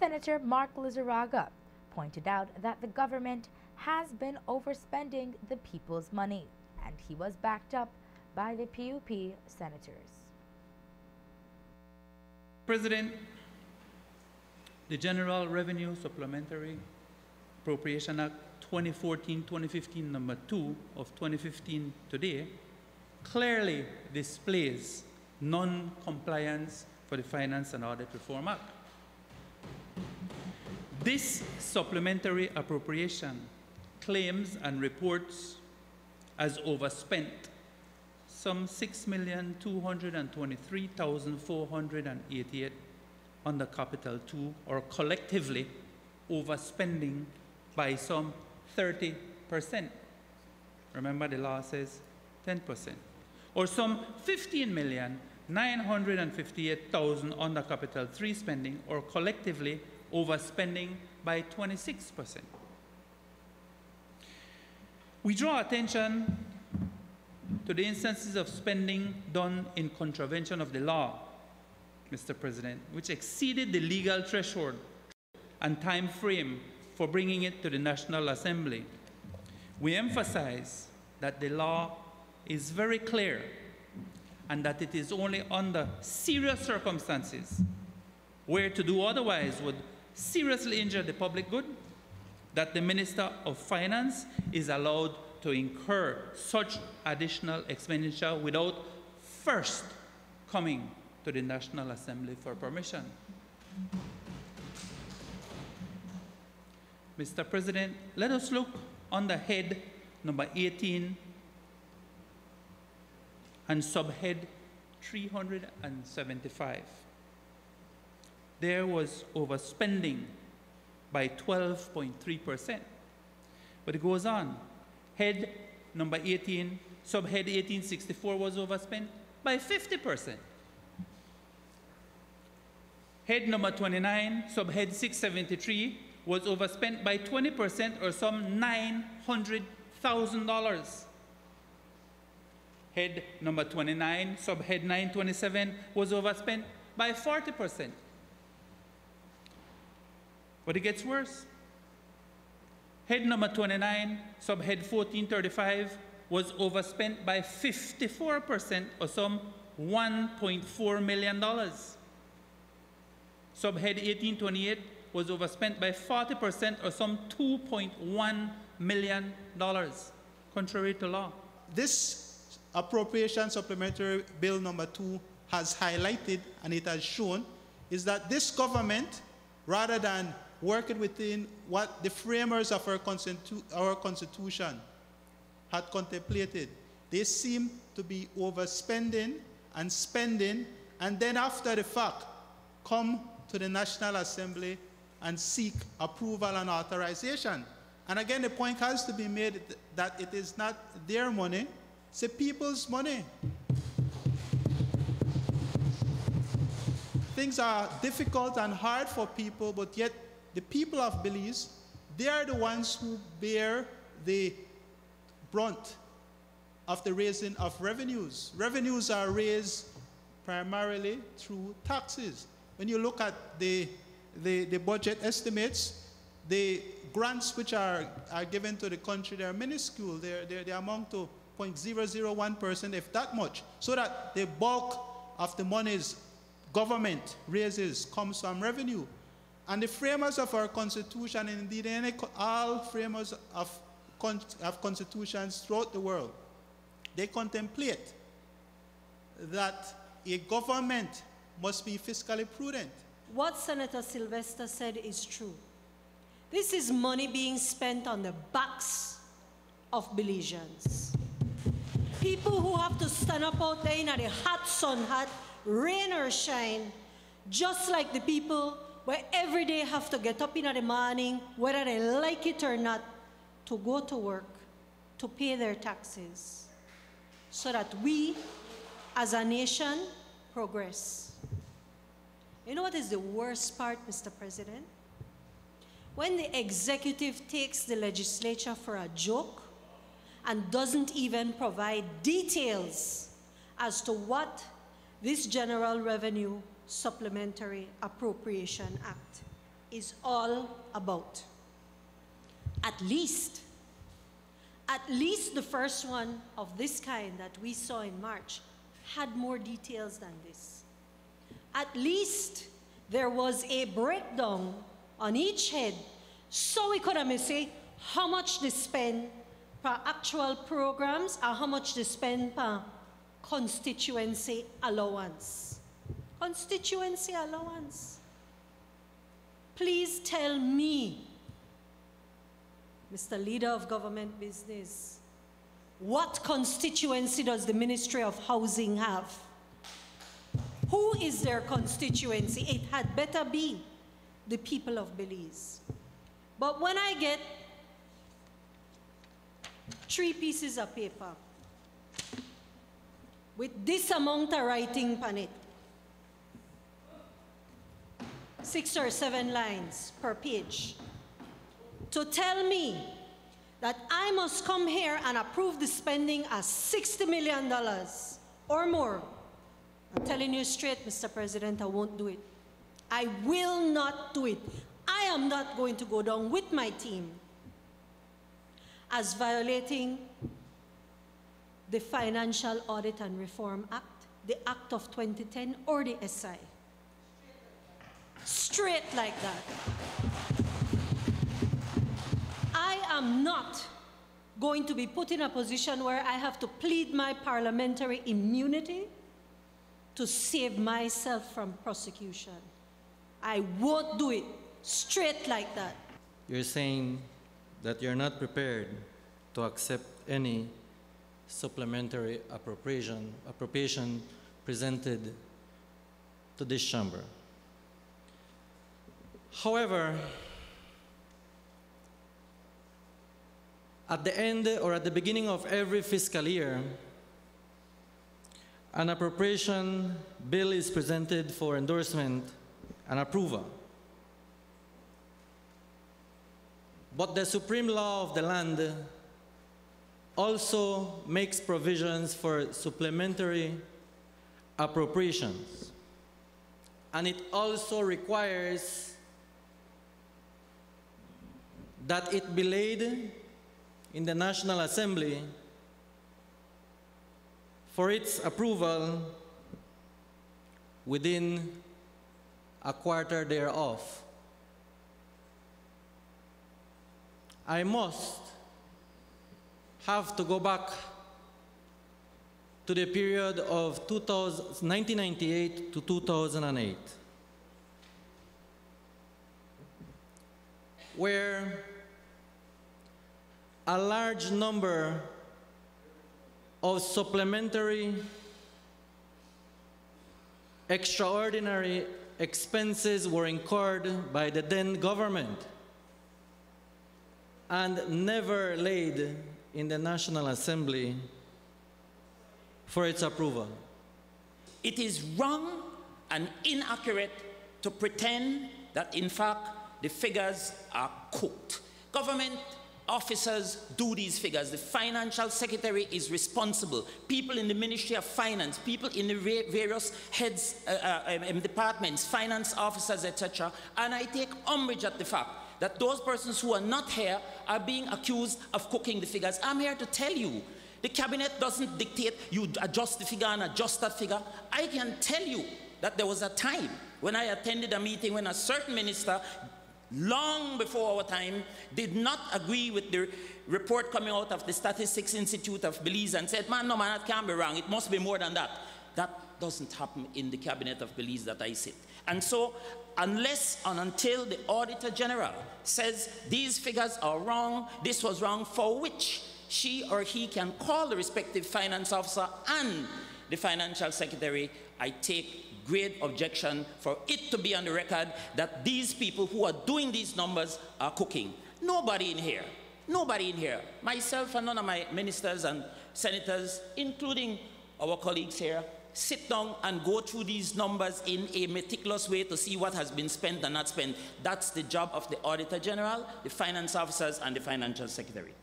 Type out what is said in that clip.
Senator Mark Lizarraga pointed out that the government has been overspending the people's money, and he was backed up by the PUP senators. President, the General Revenue Supplementary Appropriation Act 2014-2015 number 2 of 2015 today clearly displays non-compliance for the Finance and Audit Reform Act. This supplementary appropriation claims and reports as overspent some $6,223,488 under Capital 2, or collectively overspending by some 30%. Remember, the law says 10%. Or some $15,958,000 under Capital 3 spending, or collectively overspending by 26%. We draw attention to the instances of spending done in contravention of the law, Mr. President, which exceeded the legal threshold and time frame for bringing it to the National Assembly. We emphasize that the law is very clear and that it is only under serious circumstances, where to do otherwise would seriously injure the public good, that the Minister of Finance is allowed to incur such additional expenditure without first coming to the National Assembly for permission. Mr. President, let us look under head number 18 and subhead 375. There was overspending by 12.3%. But it goes on. Head number 18, subhead 1864 was overspent by 50%. Head number 29, subhead 673 was overspent by 20%, or some $900,000. Head number 29, subhead 927 was overspent by 40%. But it gets worse. Head number 29, subhead 1435, was overspent by 54%, or some $1.4 million. Subhead 1828 was overspent by 40%, or some $2.1 million, contrary to law. This appropriation supplementary bill number 2 has highlighted, and it has shown, is that this government, rather than working within what the framers of our Constitution had contemplated, they seem to be overspending and spending, and then after the fact, come to the National Assembly and seek approval and authorization. And again, the point has to be made that it is not their money, it's the people's money. Things are difficult and hard for people, but yet the people of Belize, they are the ones who bear the brunt of the raising of revenues. Revenues are raised primarily through taxes. When you look at the budget estimates, the grants which are given to the country, they are minuscule. They amount to 0.001%, if that much, so that the bulk of the monies government raises comes from revenue. And the framers of our Constitution, and indeed all framers of constitutions throughout the world, they contemplate that a government must be fiscally prudent. What Senator Sylvester said is true. This is money being spent on the backs of Belizeans. People who have to stand up out there in the hot sun, rain or shine, just like the people where every day have to get up in the morning, whether they like it or not, to go to work, to pay their taxes, so that we, as a nation, progress. You know what is the worst part, Mr. President? When the executive takes the legislature for a joke and doesn't even provide details as to what this General Revenue Supplementary Appropriation Act is all about. At least the first one of this kind that we saw in March had more details than this. At least there was a breakdown on each head, so we could have say how much they spend per actual programs and how much they spend per constituency allowance. Constituency allowance. Please tell me, Mr. Leader of Government Business, what constituency does the Ministry of Housing have? Who is their constituency? It had better be the people of Belize. But when I get 3 pieces of paper with this amount of writing on it, 6 or 7 lines per page, to tell me that I must come here and approve the spending of $60 million or more, I'm telling you straight, Mr. President, I won't do it. I will not do it. I am not going to go down with my team as violating the Financial Audit and Reform Act, the Act of 2010, or the SI. Straight like that. I am not going to be put in a position where I have to plead my parliamentary immunity to save myself from prosecution. I won't do it. Straight like that. You're saying that you're not prepared to accept any supplementary appropriation presented to this chamber. However, at the end or at the beginning of every fiscal year, an appropriation bill is presented for endorsement and approval. But the supreme law of the land also makes provisions for supplementary appropriations. And it also requires that it be laid in the National Assembly for its approval within a quarter thereof. I must have to go back to the period of 1998 to 2008, where a large number of supplementary, extraordinary expenses were incurred by the then government and never laid in the National Assembly for its approval. It is wrong and inaccurate to pretend that, in fact, the figures are cooked. Government officers do these figures. The financial secretary is responsible. People in the Ministry of Finance, people in the various heads, departments, finance officers, etc. And I take umbrage at the fact that those persons who are not here are being accused of cooking the figures. I'm here to tell you, the cabinet doesn't dictate you adjust the figure and adjust that figure. I can tell you that there was a time when I attended a meeting when a certain minister, long before our time, did not agree with the report coming out of the Statistics Institute of Belize and said, man, no man, that can't be wrong. It must be more than that. That doesn't happen in the cabinet of Belize that I sit. And so, unless and until the Auditor General says these figures are wrong, this was wrong, for which she or he can call the respective finance officer and the financial secretary, I take great objection for it to be on the record that these people who are doing these numbers are cooking. Nobody in here, myself and none of my ministers and senators, including our colleagues here, sit down and go through these numbers in a meticulous way to see what has been spent and not spent. That's the job of the Auditor General, the finance officers, and the financial secretary.